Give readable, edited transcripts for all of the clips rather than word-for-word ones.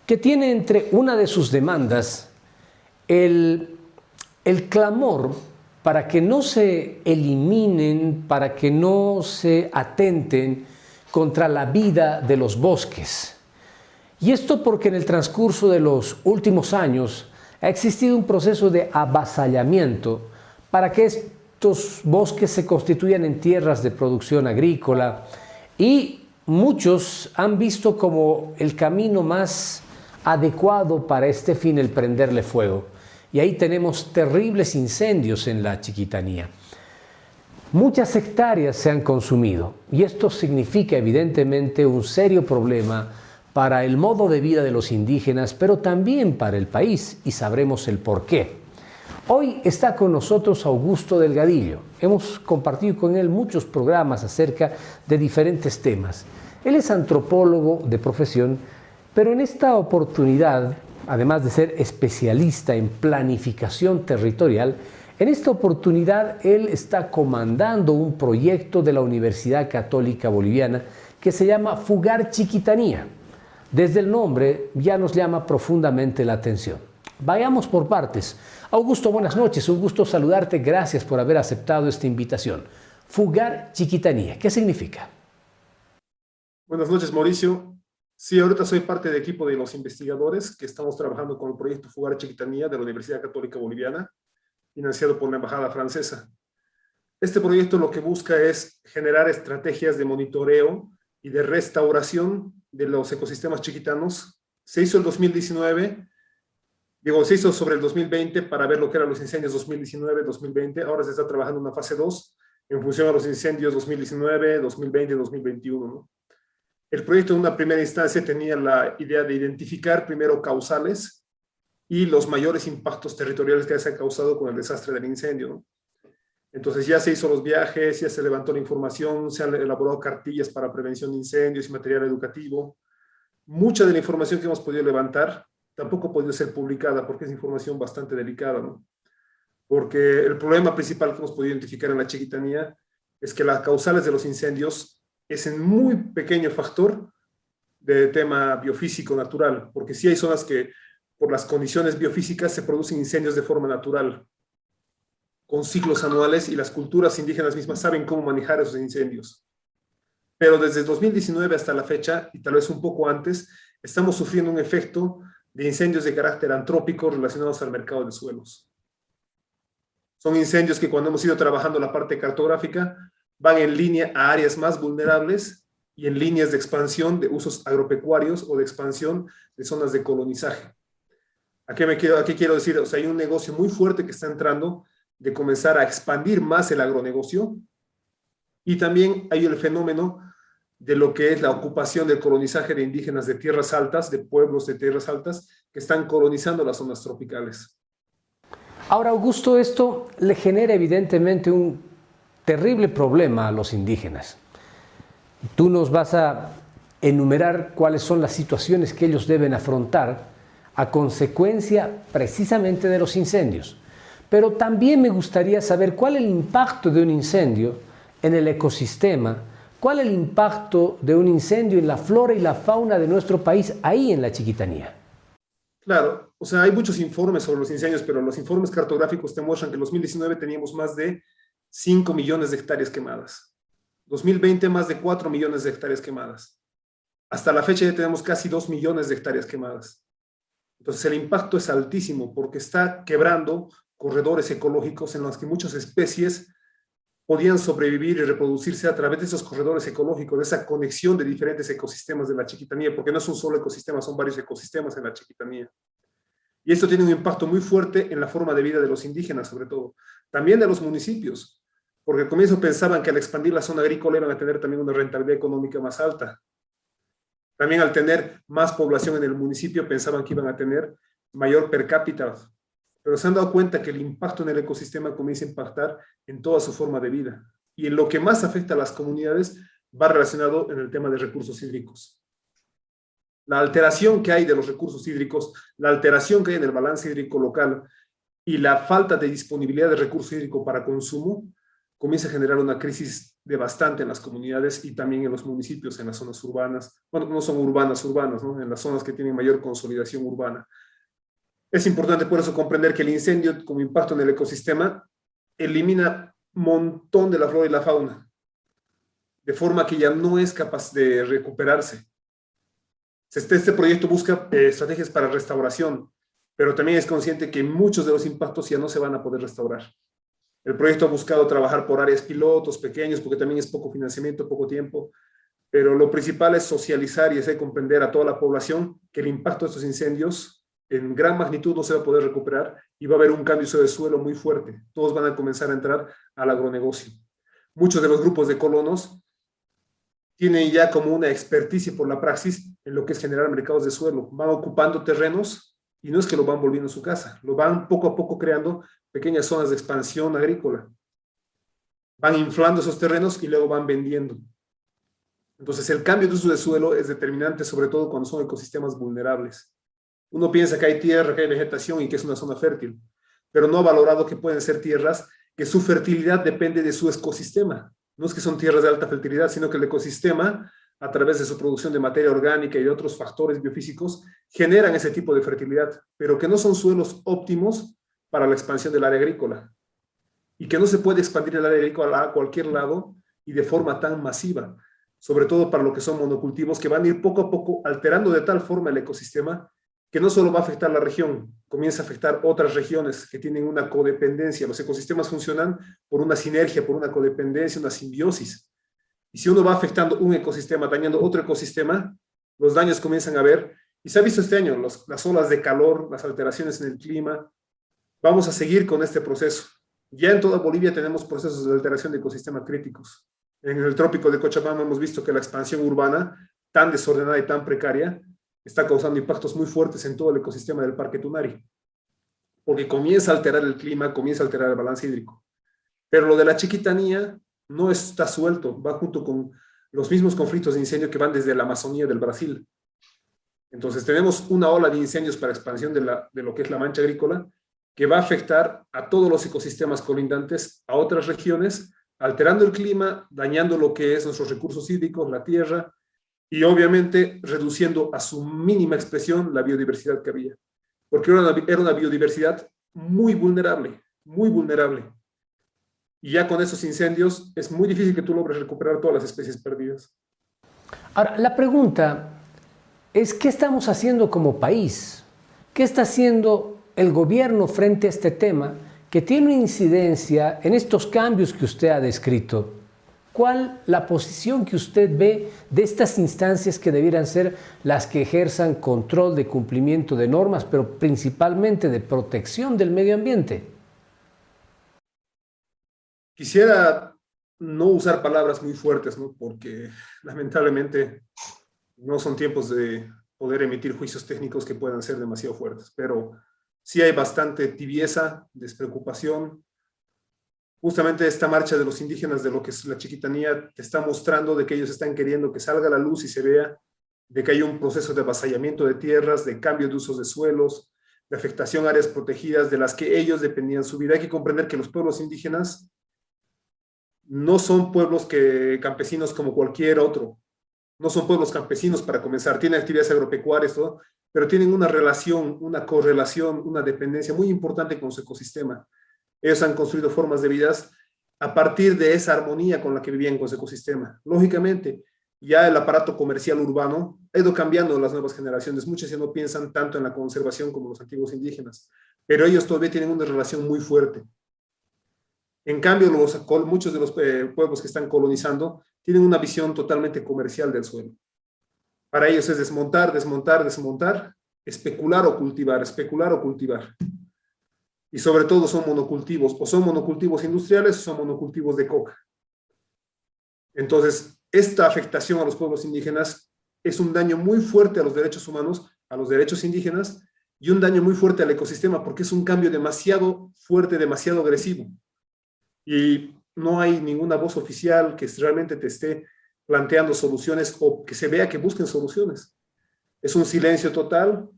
que tiene entre una de sus demandas el clamor para que no se eliminen, para que no se atenten contra la vida de los bosques. Y esto porque en el transcurso de los últimos años ha existido un proceso de avasallamiento para que estos bosques se constituyan en tierras de producción agrícola, y muchos han visto como el camino más adecuado para este fin el prenderle fuego. Y ahí tenemos terribles incendios en la Chiquitanía. Muchas hectáreas se han consumido y esto significa evidentemente un serio problema para el modo de vida de los indígenas, pero también para el país, y sabremos el por qué. Hoy está con nosotros Augusto Delgadillo. Hemos compartido con él muchos programas acerca de diferentes temas. Él es antropólogo de profesión, pero en esta oportunidad, además de ser especialista en planificación territorial, en esta oportunidad él está comandando un proyecto de la Universidad Católica Boliviana que se llama Fugar Chiquitanía. Desde el nombre ya nos llama profundamente la atención. Vayamos por partes. Augusto, buenas noches, un gusto saludarte, gracias por haber aceptado esta invitación. Fugar Chiquitanía, ¿qué significa? Buenas noches, Mauricio. Sí, ahorita soy parte del equipo de los investigadores que estamos trabajando con el proyecto Fugar Chiquitanía de la Universidad Católica Boliviana, financiado por la Embajada Francesa. Este proyecto lo que busca es generar estrategias de monitoreo y de restauración de los ecosistemas chiquitanos. Se hizo el 2019, se hizo sobre el 2020 para ver lo que eran los incendios 2019-2020. Ahora se está trabajando en una fase 2 en función a los incendios 2019, 2020 y 2021, ¿no? El proyecto en una primera instancia tenía la idea de identificar primero causales y los mayores impactos territoriales que se han causado con el desastre del incendio, ¿no? Entonces ya se hizo los viajes, ya se levantó la información, se han elaborado cartillas para prevención de incendios y material educativo. Mucha de la información que hemos podido levantar tampoco ha podido ser publicada porque es información bastante delicada, ¿no? Porque el problema principal que hemos podido identificar en la Chiquitanía es que las causales de los incendios es en muy pequeño factor de tema biofísico natural, porque sí hay zonas que por las condiciones biofísicas se producen incendios de forma natural, con ciclos anuales, y las culturas indígenas mismas saben cómo manejar esos incendios. Pero desde 2019 hasta la fecha, y tal vez un poco antes, estamos sufriendo un efecto de incendios de carácter antrópico relacionados al mercado de suelos. Son incendios que cuando hemos ido trabajando la parte cartográfica, van en línea a áreas más vulnerables y en líneas de expansión de usos agropecuarios o de expansión de zonas de colonizaje. ¿A qué quiero decir? O sea, hay un negocio muy fuerte que está entrando de comenzar a expandir más el agronegocio, y también hay el fenómeno de lo que es la ocupación del colonizaje de indígenas de tierras altas, de pueblos de tierras altas, que están colonizando las zonas tropicales. Ahora, Augusto, esto le genera evidentemente un terrible problema a los indígenas. Tú nos vas a enumerar cuáles son las situaciones que ellos deben afrontar a consecuencia precisamente de los incendios. Pero también me gustaría saber cuál es el impacto de un incendio en el ecosistema, cuál es el impacto de un incendio en la flora y la fauna de nuestro país ahí en la Chiquitanía. Claro, o sea, hay muchos informes sobre los incendios, pero los informes cartográficos te muestran que en 2019 teníamos más de 5 millones de hectáreas quemadas. 2020 más de 4 millones de hectáreas quemadas. Hasta la fecha ya tenemos casi 2 millones de hectáreas quemadas. Entonces el impacto es altísimo porque está quebrando corredores ecológicos en los que muchas especies podían sobrevivir y reproducirse a través de esos corredores ecológicos, de esa conexión de diferentes ecosistemas de la Chiquitanía, porque no es un solo ecosistema, son varios ecosistemas en la Chiquitanía. Y esto tiene un impacto muy fuerte en la forma de vida de los indígenas, sobre todo. También de los municipios, porque al comienzo pensaban que al expandir la zona agrícola iban a tener también una rentabilidad económica más alta. También al tener más población en el municipio pensaban que iban a tener mayor per cápita, pero se han dado cuenta que el impacto en el ecosistema comienza a impactar en toda su forma de vida. Y en lo que más afecta a las comunidades va relacionado en el tema de recursos hídricos. La alteración que hay de los recursos hídricos, la alteración que hay en el balance hídrico local y la falta de disponibilidad de recurso hídrico para consumo comienza a generar una crisis devastante en las comunidades y también en los municipios, en las zonas urbanas. Bueno, no son urbanas, ¿no? En las zonas que tienen mayor consolidación urbana. Es importante por eso comprender que el incendio, como impacto en el ecosistema, elimina un montón de la flora y la fauna, de forma que ya no es capaz de recuperarse. Este proyecto busca estrategias para restauración, pero también es consciente que muchos de los impactos ya no se van a poder restaurar. El proyecto ha buscado trabajar por áreas pilotos pequeños, porque también es poco financiamiento, poco tiempo, pero lo principal es socializar y hacer comprender a toda la población que el impacto de estos incendios en gran magnitud no se va a poder recuperar y va a haber un cambio de suelo muy fuerte. Todos van a comenzar a entrar al agronegocio. Muchos de los grupos de colonos tienen ya como una experticia por la praxis en lo que es generar mercados de suelo. Van ocupando terrenos y no es que lo van volviendo su casa, lo van poco a poco creando pequeñas zonas de expansión agrícola. Van inflando esos terrenos y luego van vendiendo. Entonces el cambio de uso de suelo es determinante, sobre todo cuando son ecosistemas vulnerables. Uno piensa que hay tierra, que hay vegetación y que es una zona fértil, pero no ha valorado que pueden ser tierras que su fertilidad depende de su ecosistema. No es que son tierras de alta fertilidad, sino que el ecosistema, a través de su producción de materia orgánica y de otros factores biofísicos, generan ese tipo de fertilidad, pero que no son suelos óptimos para la expansión del área agrícola. Y que no se puede expandir el área agrícola a cualquier lado y de forma tan masiva, sobre todo para lo que son monocultivos, que van a ir poco a poco alterando de tal forma el ecosistema que no solo va a afectar la región, comienza a afectar otras regiones que tienen una codependencia. Los ecosistemas funcionan por una sinergia, por una codependencia, una simbiosis. Y si uno va afectando un ecosistema, dañando otro ecosistema, los daños comienzan a ver. Y se ha visto este año, las olas de calor, las alteraciones en el clima. Vamos a seguir con este proceso. Ya en toda Bolivia tenemos procesos de alteración de ecosistemas críticos. En el trópico de Cochabamba hemos visto que la expansión urbana, tan desordenada y tan precaria, está causando impactos muy fuertes en todo el ecosistema del Parque Tunari, porque comienza a alterar el clima, comienza a alterar el balance hídrico. Pero lo de la Chiquitanía no está suelto, va junto con los mismos conflictos de incendio que van desde la Amazonía del Brasil. Entonces tenemos una ola de incendios para expansión de lo que es la mancha agrícola, que va a afectar a todos los ecosistemas colindantes, a otras regiones, alterando el clima, dañando lo que es nuestros recursos hídricos, la tierra, y obviamente reduciendo a su mínima expresión la biodiversidad que había. Porque era una biodiversidad muy vulnerable, muy vulnerable. Y ya con esos incendios es muy difícil que tú logres recuperar todas las especies perdidas. Ahora, la pregunta es, ¿qué estamos haciendo como país? ¿Qué está haciendo el gobierno frente a este tema que tiene una incidencia en estos cambios que usted ha descrito? ¿Cuál la posición que usted ve de estas instancias que debieran ser las que ejerzan control de cumplimiento de normas, pero principalmente de protección del medio ambiente? Quisiera no usar palabras muy fuertes, ¿no? Porque lamentablemente no son tiempos de poder emitir juicios técnicos que puedan ser demasiado fuertes, pero sí hay bastante tibieza, despreocupación. Justamente esta marcha de los indígenas de lo que es la Chiquitanía te está mostrando de que ellos están queriendo que salga a la luz y se vea de que hay un proceso de avasallamiento de tierras, de cambio de usos de suelos, de afectación a áreas protegidas de las que ellos dependían su vida. Hay que comprender que los pueblos indígenas no son pueblos campesinos como cualquier otro. No son pueblos campesinos para comenzar. Tienen actividades agropecuarias, todo, pero tienen una relación, una correlación, una dependencia muy importante con su ecosistema. Ellos han construido formas de vidas a partir de esa armonía con la que vivían con su ecosistema. Lógicamente, ya el aparato comercial urbano ha ido cambiando en las nuevas generaciones. Muchas ya no piensan tanto en la conservación como los antiguos indígenas, pero ellos todavía tienen una relación muy fuerte. En cambio, muchos de los pueblos que están colonizando tienen una visión totalmente comercial del suelo. Para ellos es desmontar, desmontar, desmontar, especular o cultivar, especular o cultivar. Y sobre todo son monocultivos, o son monocultivos industriales o son monocultivos de coca. Entonces, esta afectación a los pueblos indígenas es un daño muy fuerte a los derechos humanos, a los derechos indígenas, y un daño muy fuerte al ecosistema, porque es un cambio demasiado fuerte, demasiado agresivo. Y no hay ninguna voz oficial que realmente te esté planteando soluciones o que se vea que busquen soluciones. Es un silencio total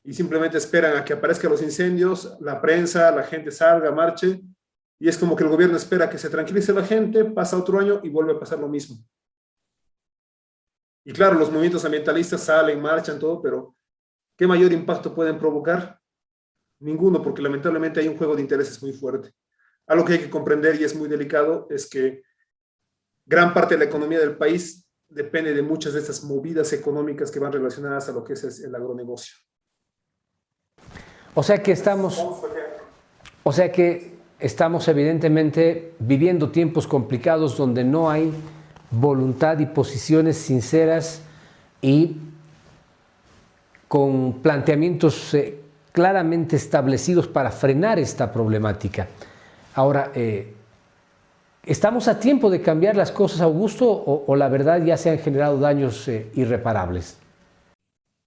y simplemente esperan a que aparezcan los incendios, la prensa, la gente salga, marche Y es como que el gobierno espera que se tranquilice la gente, pasa otro año y vuelve a pasar lo mismo. Y claro, los movimientos ambientalistas salen, marchan, todo, pero ¿qué mayor impacto pueden provocar? Ninguno, porque lamentablemente hay un juego de intereses muy fuerte. Algo que hay que comprender y es muy delicado es que gran parte de la economía del país depende de muchas de estas movidas económicas que van relacionadas a lo que es el agronegocio. O sea que estamos evidentemente viviendo tiempos complicados donde no hay voluntad y posiciones sinceras y con planteamientos claramente establecidos para frenar esta problemática. Ahora, ¿estamos a tiempo de cambiar las cosas, Augusto, o la verdad ya se han generado daños irreparables?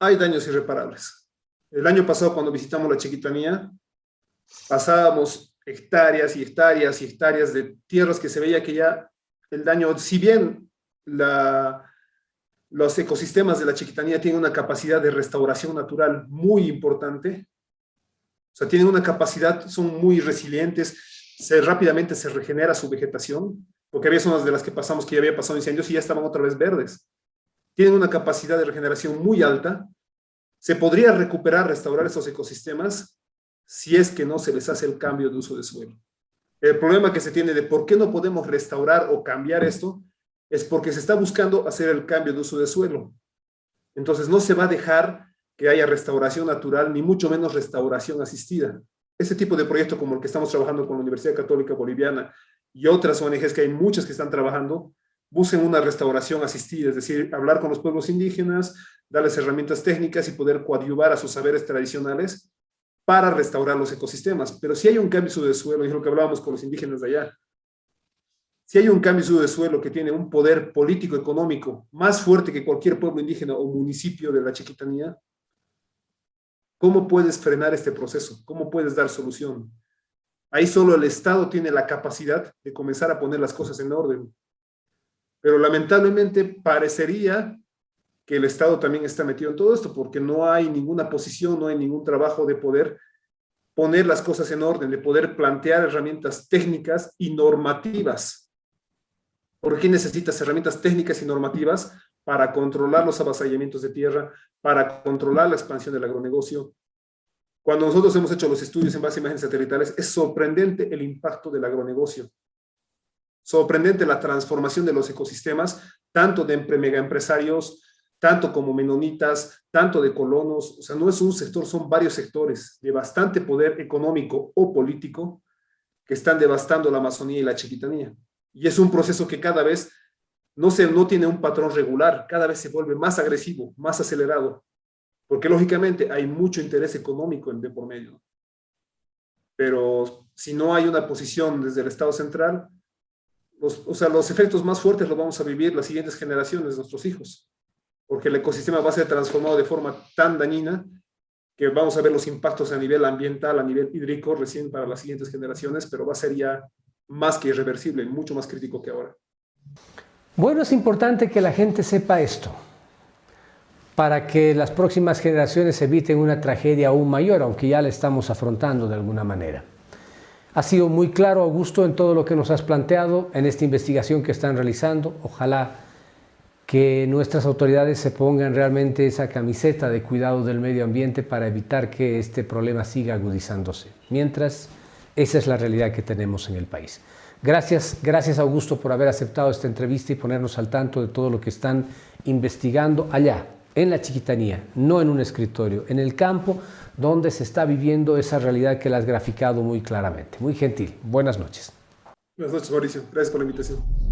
Hay daños irreparables. El año pasado, cuando visitamos la Chiquitanía, pasábamos hectáreas y hectáreas y hectáreas de tierras que se veía que ya el daño, si bien los ecosistemas de la Chiquitanía tienen una capacidad de restauración natural muy importante, o sea, tienen una capacidad, son muy resilientes, rápidamente se regenera su vegetación, porque había zonas de las que pasamos que ya había pasado incendios y ya estaban otra vez verdes. Tienen una capacidad de regeneración muy alta. Se podría recuperar, restaurar esos ecosistemas si es que no se les hace el cambio de uso de suelo. El problema que se tiene de por qué no podemos restaurar o cambiar esto es porque se está buscando hacer el cambio de uso de suelo. Entonces no se va a dejar que haya restauración natural, ni mucho menos restauración asistida. Ese tipo de proyecto como el que estamos trabajando con la Universidad Católica Boliviana y otras ONGs, que hay muchas que están trabajando, busquen una restauración asistida, es decir, hablar con los pueblos indígenas, darles herramientas técnicas y poder coadyuvar a sus saberes tradicionales para restaurar los ecosistemas. Pero si hay un cambio de uso de suelo, y es lo que hablábamos con los indígenas de allá, si hay un cambio de uso de suelo que tiene un poder político, económico, más fuerte que cualquier pueblo indígena o municipio de la Chiquitanía, ¿cómo puedes frenar este proceso? ¿Cómo puedes dar solución? Ahí solo el Estado tiene la capacidad de comenzar a poner las cosas en orden. Pero lamentablemente parecería que el Estado también está metido en todo esto, porque no hay ninguna posición, no hay ningún trabajo de poder poner las cosas en orden, de poder plantear herramientas técnicas y normativas. ¿Por qué necesitas herramientas técnicas y normativas? Para controlar los avasallamientos de tierra, para controlar la expansión del agronegocio. Cuando nosotros hemos hecho los estudios en base a imágenes satelitales, es sorprendente el impacto del agronegocio. Sorprendente la transformación de los ecosistemas, tanto de megaempresarios, tanto como menonitas, tanto de colonos. O sea, no es un sector, son varios sectores de bastante poder económico o político que están devastando la Amazonía y la Chiquitanía. Y es un proceso que cada vez no tiene un patrón regular, cada vez se vuelve más agresivo, más acelerado, porque lógicamente hay mucho interés económico de por medio. Pero si no hay una posición desde el Estado central, los efectos más fuertes los vamos a vivir las siguientes generaciones, nuestros hijos, porque el ecosistema va a ser transformado de forma tan dañina que vamos a ver los impactos a nivel ambiental, a nivel hídrico, recién para las siguientes generaciones, pero va a ser ya más que irreversible, mucho más crítico que ahora. Bueno, es importante que la gente sepa esto, para que las próximas generaciones eviten una tragedia aún mayor, aunque ya la estamos afrontando de alguna manera. Ha sido muy claro, Augusto, en todo lo que nos has planteado, en esta investigación que están realizando. Ojalá que nuestras autoridades se pongan realmente esa camiseta de cuidado del medio ambiente para evitar que este problema siga agudizándose. Mientras, esa es la realidad que tenemos en el país. Gracias Augusto por haber aceptado esta entrevista y ponernos al tanto de todo lo que están investigando allá, en la Chiquitanía, no en un escritorio, en el campo donde se está viviendo esa realidad que la has graficado muy claramente. Muy gentil. Buenas noches. Buenas noches, Mauricio. Gracias por la invitación.